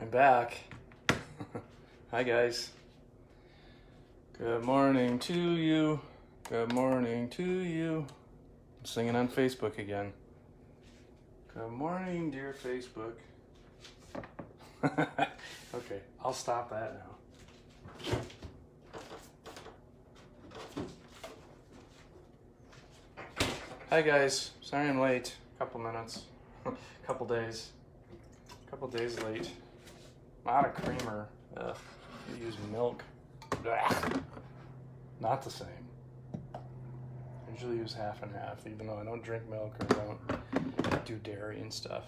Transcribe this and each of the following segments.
I'm back. Hi guys. Good morning to you. Good morning to you. I'm singing on Facebook again. Good morning, dear Facebook. Okay, I'll stop that now. Hi guys. Sorry I'm late. Couple minutes. Couple days late. A lot of creamer. Ugh. You use milk. Ugh. Not the same. I usually use half and half, even though I don't drink milk or don't do dairy and stuff.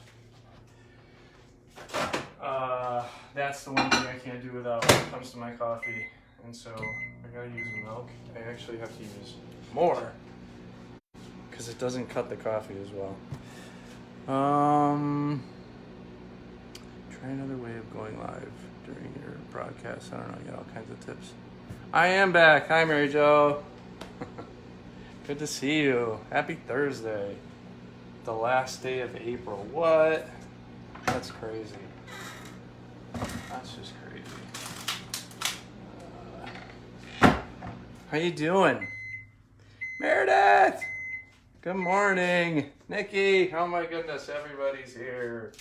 That's the one thing I can't do without when it comes to my coffee. And so I gotta use milk. I actually have to use more because it doesn't cut the coffee as well. Try another way of going live during your broadcast. I don't know, you get all kinds of tips. I am back. Hi, Mary Jo. Good to see you. Happy Thursday. The last day of April. What? That's crazy. That's just crazy. How you doing? Meredith! Good morning. Nikki, oh my goodness, everybody's here.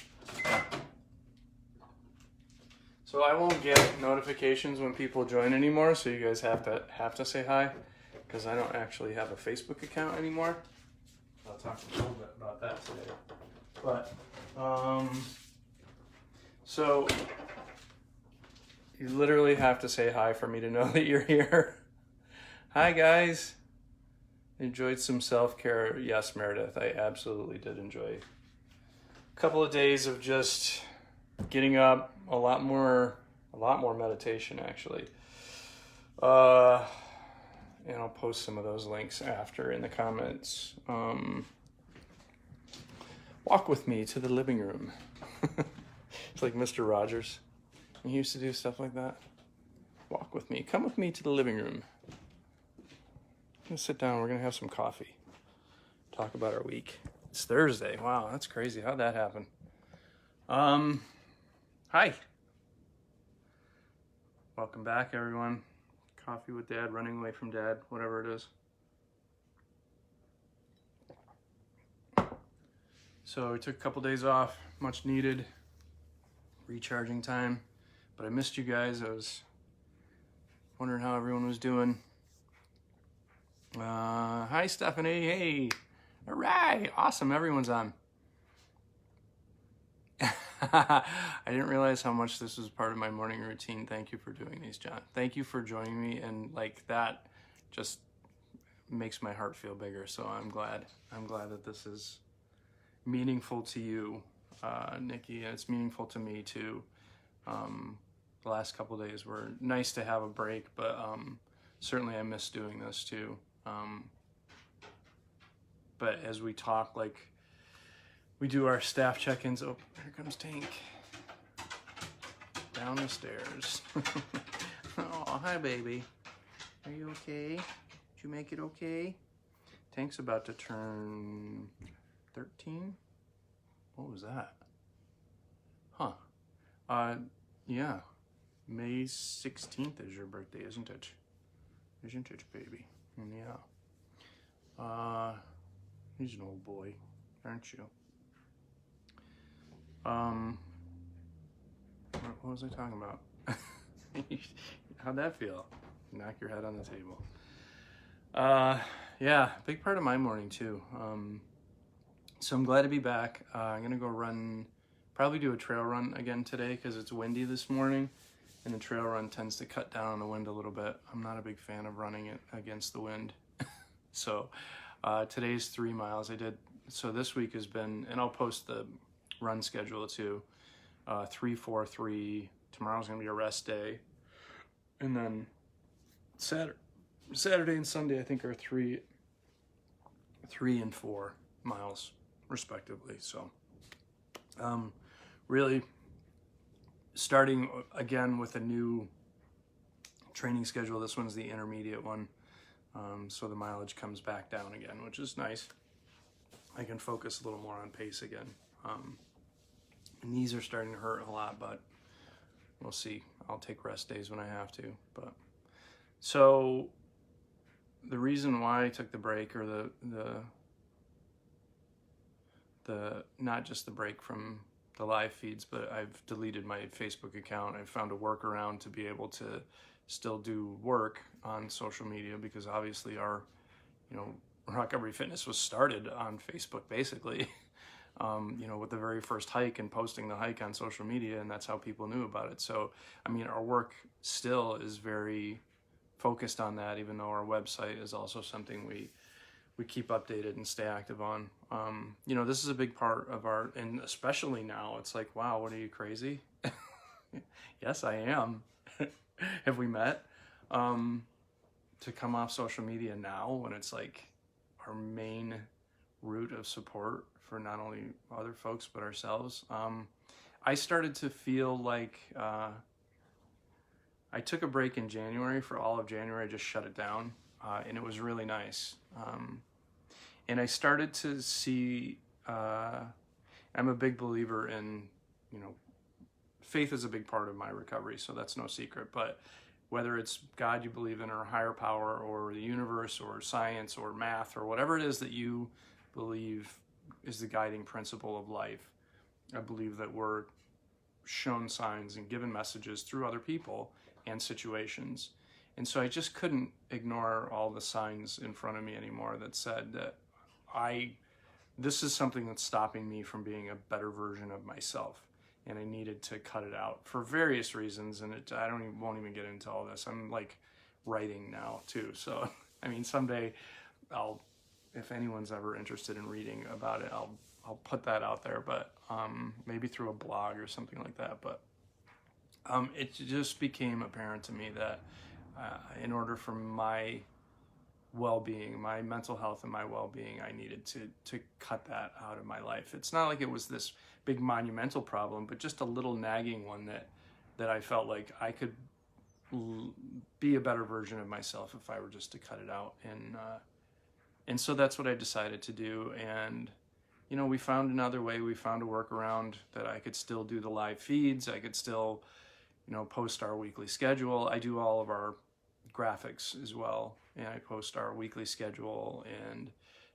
So I won't get notifications when people join anymore, so you guys have to say hi, because I don't actually have a Facebook account anymore. I'll talk a little bit about that today. But, so you literally have to say hi for me to know that you're here. Hi guys. Enjoyed some self-care. Yes, Meredith, I absolutely did enjoy a couple of days of just getting up, a lot more meditation actually. And I'll post some of those links after in the comments. Walk with me to the living room. It's like Mr. Rogers. He used to do stuff like that. Walk with me. Come with me to the living room. I'm gonna sit down. We're gonna have some coffee. Talk about our week. It's Thursday. Wow, that's crazy. How'd that happen? Hi. Welcome back, everyone. Coffee with Dad, running away from Dad, whatever it is. So we took a couple days off, much needed recharging time. But I missed you guys. I was wondering how everyone was doing. Hi, Stephanie. Hey. All right. Awesome. Everyone's on. I didn't realize how much this was part of my morning routine. Thank you for doing these, John. Thank you for joining me. And like that just makes my heart feel bigger. So I'm glad that this is meaningful to you, Nikki. And it's meaningful to me too. The last couple of days were nice to have a break, but certainly I miss doing this too. But as we talk, like we do our staff check-ins. Oh, here comes Tank. Down the stairs. Oh, hi, baby. Are you okay? Did you make it okay? Tank's about to turn 13. What was that? Huh. Yeah. May 16th is your birthday, isn't it? Isn't it, baby? Yeah. He's an old boy, aren't you? What was I talking about? How'd that feel? Knock your head on the table. Yeah, big part of my morning too. So I'm glad to be back. I'm gonna go run, probably do a trail run again today because it's windy this morning, and the trail run tends to cut down on the wind a little bit. I'm not a big fan of running it against the wind. So today's 3 miles. So this week has been, and I'll post the run schedule too. 3, 4, 3. Tomorrow's gonna be a rest day, and then Saturday and Sunday I think are 3 and 4 miles respectively. So really starting again with a new training schedule. This one's the intermediate one, so the mileage comes back down again, which is nice. I can focus a little more on pace again. Knees are starting to hurt a lot, but we'll see. I'll take rest days when I have to. But so the reason why I took the break, or the not just the break from the live feeds, but I've deleted my Facebook account. I've found a workaround to be able to still do work on social media, because obviously our, ROCovery Fitness was started on Facebook basically, with the very first hike and posting the hike on social media, and that's how people knew about it. So, our work still is very focused on that, even though our website is also something we keep updated and stay active on. This is a big part of our, and especially now, it's like, wow, what are you, crazy? Yes, I am. Have we met? To come off social media now, when it's like our main route of support for not only other folks but ourselves. I started to feel like I took a break in January. For all of January, I just shut it down, and it was really nice. And I started to see, I'm a big believer in, faith is a big part of my recovery, so that's no secret. But whether it's God you believe in, or a higher power, or the universe, or science, or math, or whatever it is that you believe is the guiding principle of life, I believe that we're shown signs and given messages through other people and situations. And so I just couldn't ignore all the signs in front of me anymore that said that this is something that's stopping me from being a better version of myself. And I needed to cut it out for various reasons. And won't even get into all this. I'm like writing now too. So, someday if anyone's ever interested in reading about it, I'll put that out there, but maybe through a blog or something like that. But it just became apparent to me that in order for my well-being, my mental health and my well-being, I needed to cut that out of my life. It's not like it was this big monumental problem, but just a little nagging one that I felt like I could be a better version of myself if I were just to cut it out. And so that's what I decided to do. And we found another way. We found a workaround that I could still do the live feeds. I could still post our weekly schedule. I do all of our graphics as well, and I post our weekly schedule and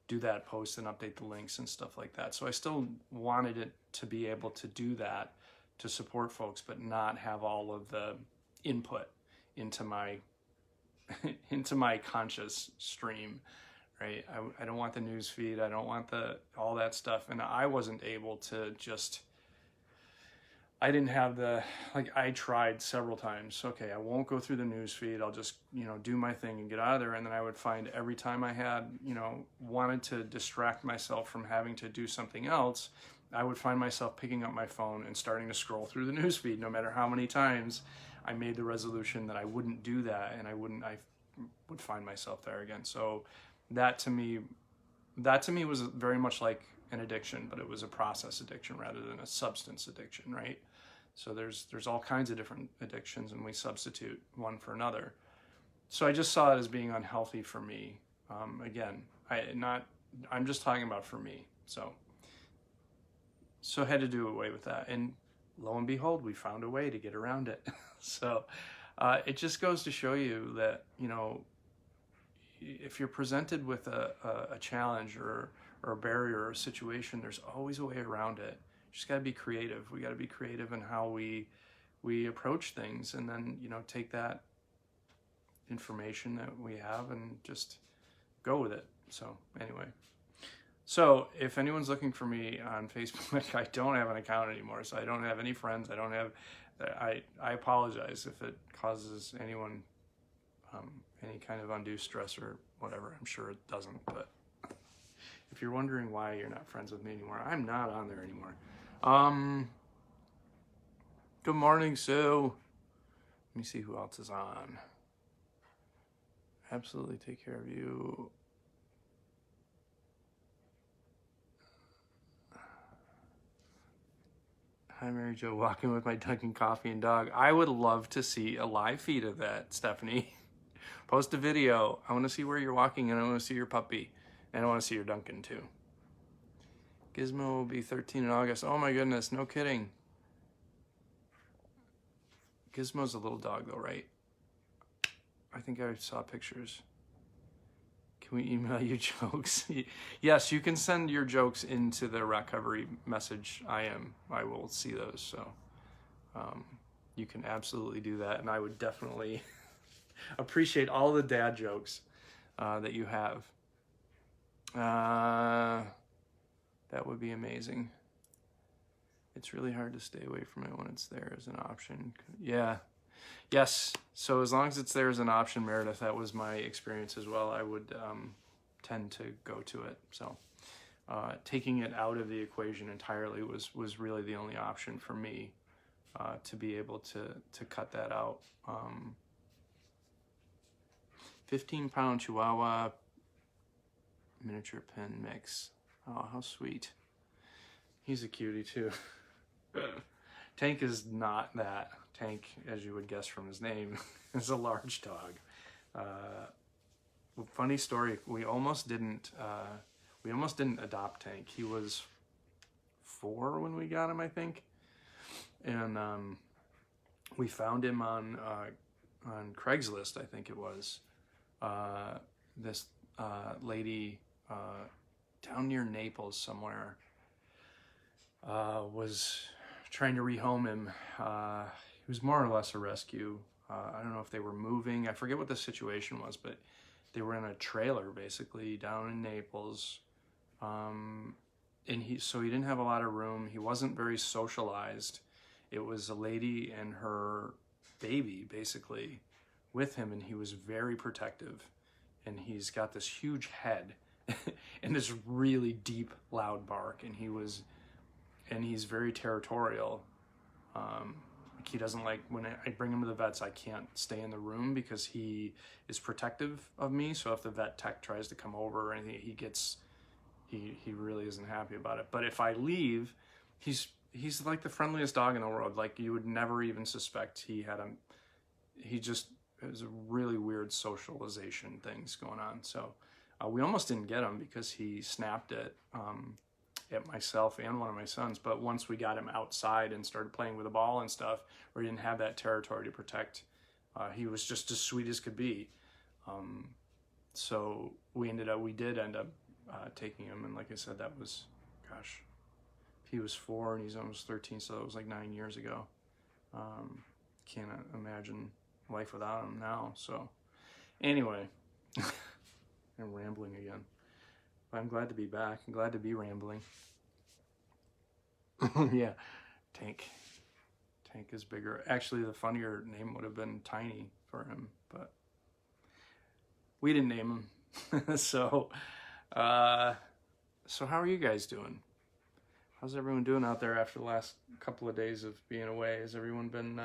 do that post and update the links and stuff like that. So I still wanted it to be able to do that to support folks, but not have all of the input into my conscious stream, right? I don't want the news feed. I don't want all that stuff. And I wasn't able to I didn't have I tried several times. Okay, I won't go through the news feed. I'll just, do my thing and get out of there. And then I would find every time I had, wanted to distract myself from having to do something else, I would find myself picking up my phone and starting to scroll through the news feed, no matter how many times I made the resolution that I wouldn't do that, and I would find myself there again. So that to me was very much like an addiction, but it was a process addiction rather than a substance addiction, right? So there's all kinds of different addictions, and we substitute one for another. So I just saw it as being unhealthy for me. Again, I'm just talking about for me. So I had to do away with that, and lo and behold, we found a way to get around it. So it just goes to show you that if you're presented with a challenge or a barrier or a situation, there's always a way around it. You just got to be creative. We got to be creative in how we approach things, and then take that information that we have and just go with it. So anyway, if anyone's looking for me on Facebook, I don't have an account anymore, so I don't have any friends. I apologize if it causes anyone any kind of undue stress or whatever. I'm sure it doesn't, but if you're wondering why you're not friends with me anymore, I'm not on there anymore. Good morning, Sue. Let me see who else is on. Absolutely take care of you. Hi, Mary Jo, walking with my Dunkin' coffee and dog. I would love to see a live feed of that, Stephanie. Post a video. I want to see where you're walking, and I want to see your puppy. And I want to see your Dunkin' too. Gizmo will be 13 in August. Oh my goodness, no kidding. Gizmo's a little dog though, right? I think I saw pictures. Can we email you jokes? Yes, you can send your jokes into the ROCovery message. I will see those. So you can absolutely do that. And I would definitely appreciate all the dad jokes that you have. That would be amazing. It's really hard to stay away from it when it's there as an option. Yeah. Yes. So as long as it's there as an option, Meredith, that was my experience as well. I would tend to go to it. So taking it out of the equation entirely was really the only option for me to be able to cut that out. 15-pound Chihuahua miniature pin mix. Oh, how sweet. He's a cutie too. Tank is not that. Tank, as you would guess from his name, is a large dog. Funny story, we almost didn't adopt Tank. He was 4 when we got him, I think. And we found him on Craigslist, I think it was. This lady down near Naples somewhere was trying to rehome him. He was more or less a rescue. I don't know if they were moving. I forget what the situation was, but they were in a trailer basically down in Naples. And so he didn't have a lot of room. He wasn't very socialized. It was a lady and her baby basically with him, and he was very protective. And he's got this huge head and this really deep, loud bark. And he's very territorial. He doesn't like, when I bring him to the vets, I can't stay in the room because he is protective of me. So if the vet tech tries to come over or anything, he really isn't happy about it. But if I leave, he's like the friendliest dog in the world. Like you would never even suspect it was a really weird socialization things going on. So we almost didn't get him because he snapped it at myself and one of my sons. But once we got him outside and started playing with the ball and stuff, where he didn't have that territory to protect, he was just as sweet as could be. So we did end up taking him. And like I said, that was, gosh, he was 4 and he's almost 13. So it was like 9 years ago. Can't imagine life without him now. So anyway, I'm rambling again. I'm glad to be back. I'm glad to be rambling. Yeah, Tank. Tank is bigger. Actually, the funnier name would have been Tiny for him, but we didn't name him. So how are you guys doing? How's everyone doing out there after the last couple of days of being away? Has everyone been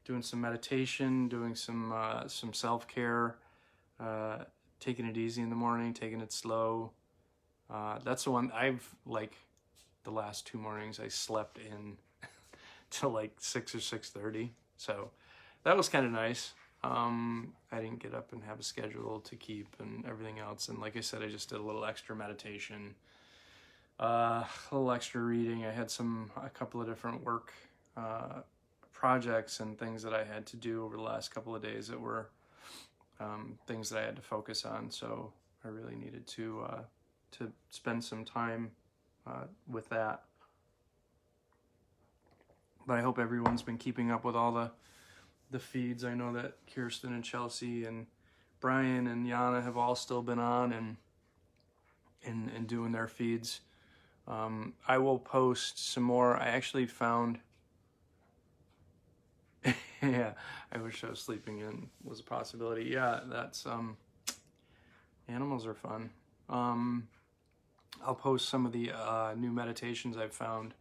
doing some meditation, doing some self-care, taking it easy in the morning, taking it slow? That's the one the last 2 mornings I slept in till like 6 or 6:30. So that was kind of nice. I didn't get up and have a schedule to keep and everything else. And like I said, I just did a little extra meditation, a little extra reading. I had a couple of different work projects and things that I had to do over the last couple of days that were things that I had to focus on. So I really needed to spend some time with that. But I hope everyone's been keeping up with all the feeds. I know that Kirsten and Chelsea and Brian and Yana have all still been on and doing their feeds. I will post some more. I actually found yeah, I wish I was sleeping in was a possibility. Yeah, that's animals are fun. I'll post some of the new meditations I've found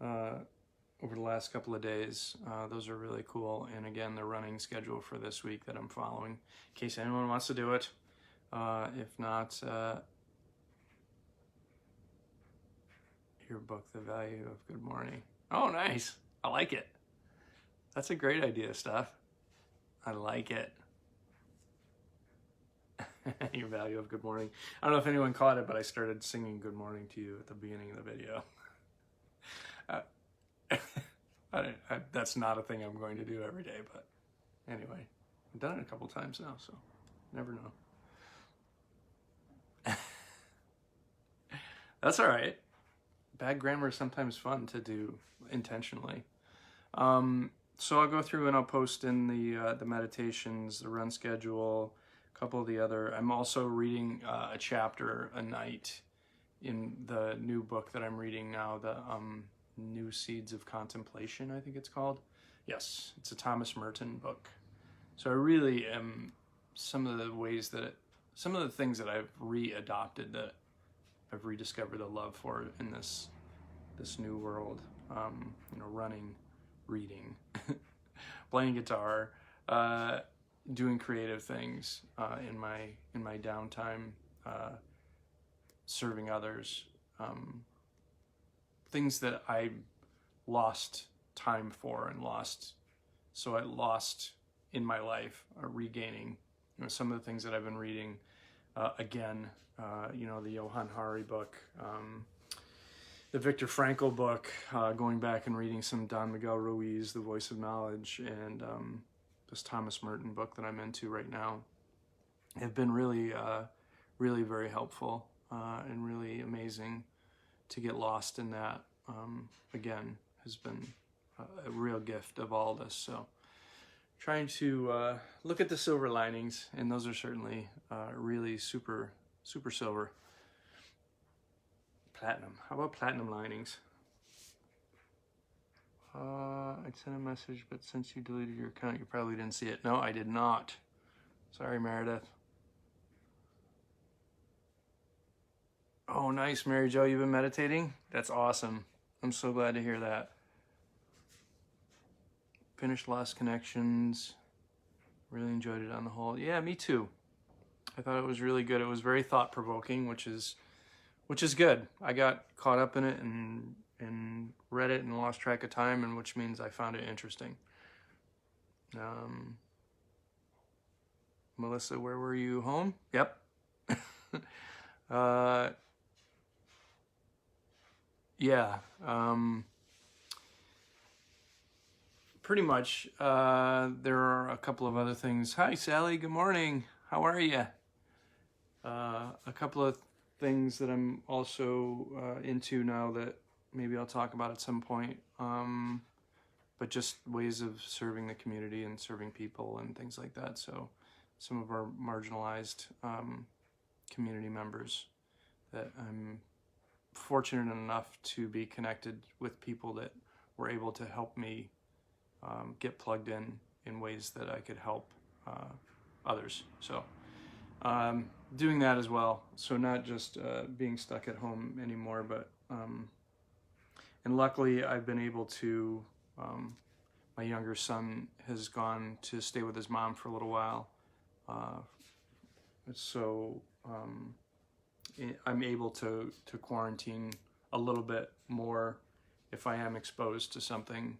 over the last couple of days. Those are really cool. And again, the running schedule for this week that I'm following, in case anyone wants to do it. If not, your book, The Value of Good Morning. Oh, nice. I like it. That's a great idea, Steph. I like it. Your value of good morning. I don't know if anyone caught it, but I started singing good morning to you at the beginning of the video. That's not a thing I'm going to do every day, but anyway, I've done it a couple times now, so never know. That's all right. Bad grammar is sometimes fun to do intentionally. So I'll go through and I'll post in the meditations, the run schedule, a couple of the other. I'm also reading a chapter a night in the new book that I'm reading now, the New Seeds of Contemplation, I think it's called. Yes, it's a Thomas Merton book. So I really am, some of the things that I've readopted, that I've rediscovered a love for in this new world. Running, reading, playing guitar, doing creative things in my downtime, serving others, things that I lost time for and lost in my life, regaining. Some of the things that I've been reading again. The Johann Hari book, the Viktor Frankl book, going back and reading some Don Miguel Ruiz, The Voice of Knowledge, and this Thomas Merton book that I'm into right now, have been really, really very helpful and really amazing. To get lost in that, again, has been a real gift of all this. So trying to look at the silver linings, and those are certainly really super silver. Platinum. How about platinum linings? I'd sent a message, but since you deleted your account, you probably didn't see it. No, I did not. Sorry, Meredith. Oh, nice, Mary Jo. You've been meditating? That's awesome. I'm so glad to hear that. Finished Lost Connections. Really enjoyed it on the whole. Yeah, me too. I thought it was really good. It was very thought-provoking, which is good. I got caught up in it and read it and lost track of time, and which means I found it interesting. Melissa, where were you? Home? Yep. Yeah. Pretty much. There are a couple of other things. Hi, Sally. Good morning. How are you? A couple of things that I'm also into now that maybe I'll talk about at some point. But just ways of serving the community and serving people and things like that. So some of our marginalized community members that I'm fortunate enough to be connected with, people that were able to help me get plugged in ways that I could help others. So doing that as well. So not just being stuck at home anymore, but and luckily I've been able to, my younger son has gone to stay with his mom for a little while. So I'm able to quarantine a little bit more if I am exposed to something.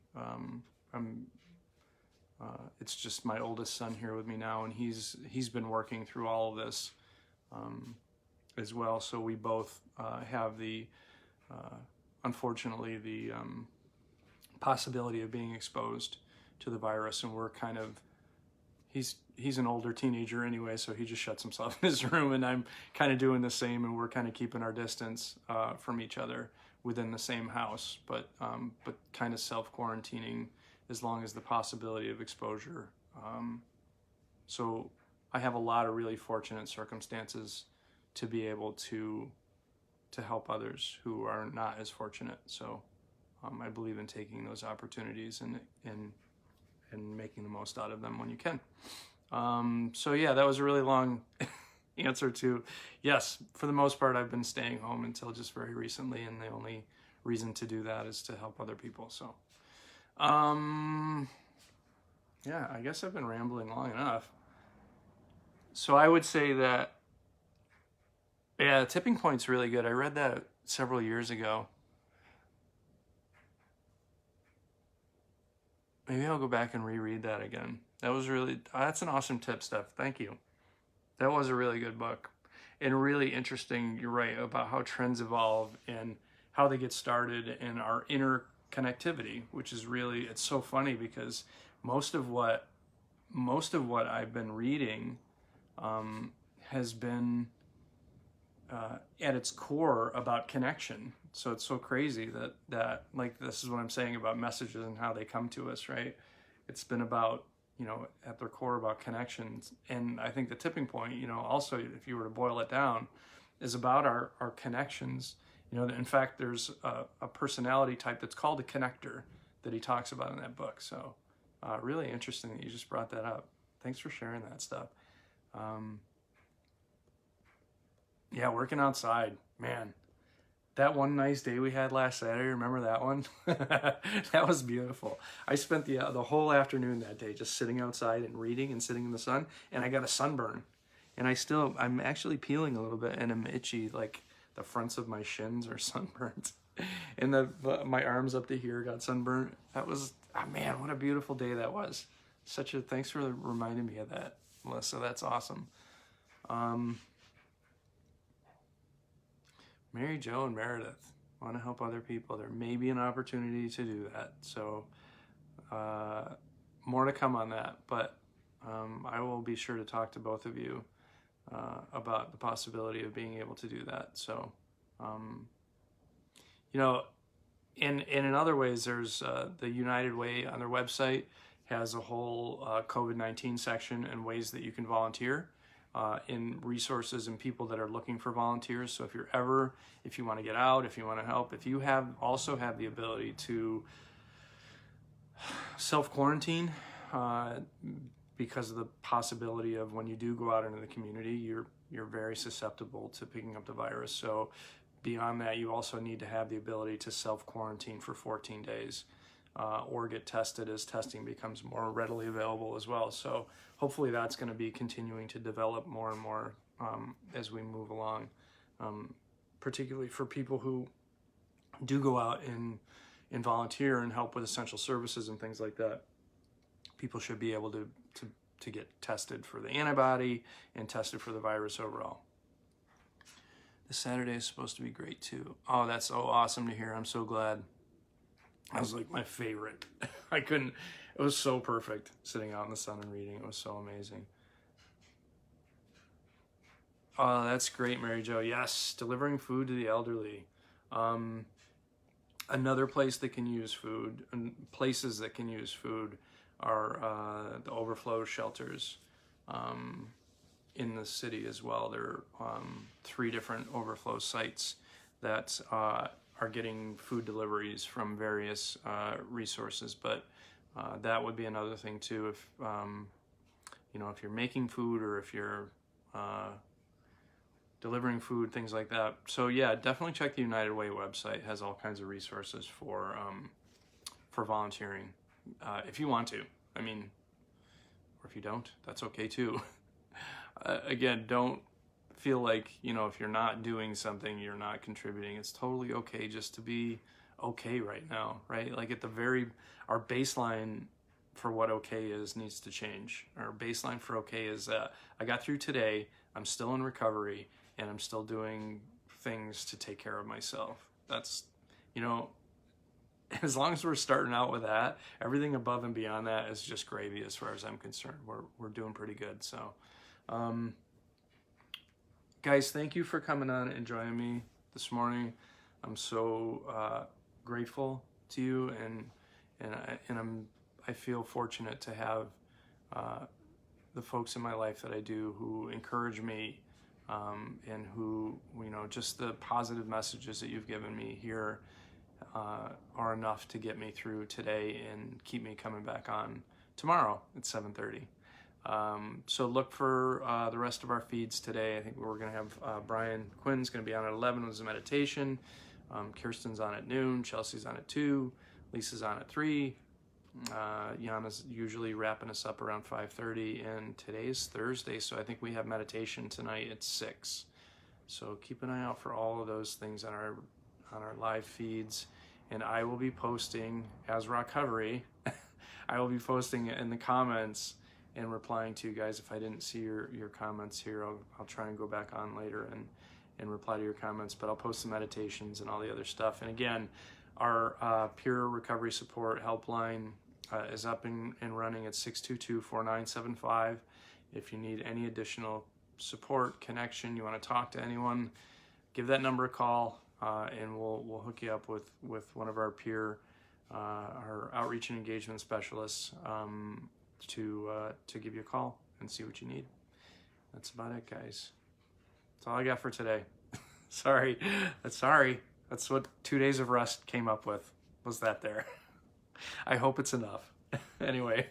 It's just my oldest son here with me now, and he's been working through all of this as well. So we both have the unfortunately the possibility of being exposed to the virus, and we're kind of, he's an older teenager anyway, so he just shuts himself in his room, and I'm kind of doing the same, and we're kind of keeping our distance from each other within the same house, but kind of self-quarantining as long as the possibility of exposure. So I have a lot of really fortunate circumstances to be able to help others who are not as fortunate. So I believe in taking those opportunities and making the most out of them when you can. So yeah, that was a really long answer to yes. For the most part, I've been staying home until just very recently, and the only reason to do that is to help other people. So yeah, I guess I've been rambling long enough. So I would say that, yeah, Tipping Point's really good. I read that several years ago. Maybe I'll go back and reread that again. That's an awesome tip, Steph. Thank you. That was a really good book. And really interesting, you're right, about how trends evolve and how they get started and are connectivity, which is really, it's so funny because most of what I've been reading has been at its core about connection. So it's so crazy that like, this is what I'm saying about messages and how they come to us, right? It's been about, you know, at their core about connections. And I think the tipping point, you know, also, if you were to boil it down, is about our connections. You know, in fact, there's a personality type that's called a connector that he talks about in that book. So really interesting that you just brought that up. Thanks for sharing that stuff. Yeah, working outside, man. That one nice day we had last Saturday, remember that one? That was beautiful. I spent the whole afternoon that day just sitting outside and reading and sitting in the sun, and I got a sunburn. And I'm actually peeling a little bit, and I'm itchy, like the fronts of my shins are sunburned. And my arms up to here got sunburned. That was, oh man, what a beautiful day that was. Thanks for reminding me of that, Melissa. That's awesome. Mary Jo and Meredith want to help other people. There may be an opportunity to do that. So more to come on that, but I will be sure to talk to both of you about the possibility of being able to do that. So, you know, and in other ways, there's the United Way on their website has a whole COVID-19 section and ways that you can volunteer. In resources and people that are looking for volunteers. So if you want to get out, if you want to help, if you also have the ability to self-quarantine because of the possibility of when you do go out into the community, you're very susceptible to picking up the virus. So beyond that, you also need to have the ability to self-quarantine for 14 days. Or get tested as testing becomes more readily available as well. So hopefully that's going to be continuing to develop more and more as we move along, particularly for people who do go out and volunteer and help with essential services and things like that. People should be able to get tested for the antibody and tested for the virus overall. This Saturday is supposed to be great too. Oh, that's so awesome to hear. I'm so glad. That was like my favorite. It was so perfect sitting out in the sun and reading. It was so amazing. Oh, that's great, Mary Jo. Yes, delivering food to the elderly. Another place that can use food, and places that can use food are the overflow shelters in the city as well. There are 3 different overflow sites that are getting food deliveries from various resources, but that would be another thing too. If you know, if you're making food or if you're delivering food, things like that. So yeah, definitely check the United Way website. It has all kinds of resources for volunteering if you want to. I mean, or if you don't, that's okay too. Again, don't feel like, you know, if you're not doing something, you're not contributing. It's totally okay just to be okay right now, right? Like our baseline for what okay is needs to change. Our baseline for okay is that I got through today, I'm still in recovery, and I'm still doing things to take care of myself. That's, you know, as long as we're starting out with that, everything above and beyond that is just gravy as far as I'm concerned. We're doing pretty good. So, guys, thank you for coming on and joining me this morning. I'm so grateful to you, and I feel fortunate to have the folks in my life that I do who encourage me, and who, you know, just the positive messages that you've given me here are enough to get me through today and keep me coming back on tomorrow at 7:30. So look for the rest of our feeds today. I think we're going to have Brian Quinn's going to be on at 11 with his meditation. Kirsten's on at noon. Chelsea's on at 2. Lisa's on at 3. Yana's usually wrapping us up around 5:30. And today's Thursday, so I think we have meditation tonight at 6. So keep an eye out for all of those things on our live feeds. And I will be posting, as ROCovery, I will be posting in the comments and replying to you guys. If I didn't see your comments here, I'll try and go back on later and reply to your comments, but I'll post the meditations and all the other stuff. And again, Our peer recovery support helpline is up and running at 622-4975. If you need any additional support, connection, you want to talk to anyone, give that number a call, and we'll hook you up with one of our peer, our outreach and engagement specialists, to give you a call and see what you need. That's about it, guys. That's all I got for today. Sorry. That's what 2 days of rest came up with, was that there. I hope it's enough. Anyway,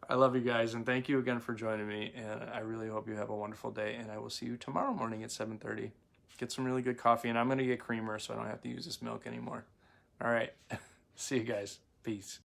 I love you guys, and thank you again for joining me, and I really hope you have a wonderful day, and I will see you tomorrow morning at 7:30. Get some really good coffee, and I'm going to get creamer so I don't have to use this milk anymore. All right. See you guys. Peace.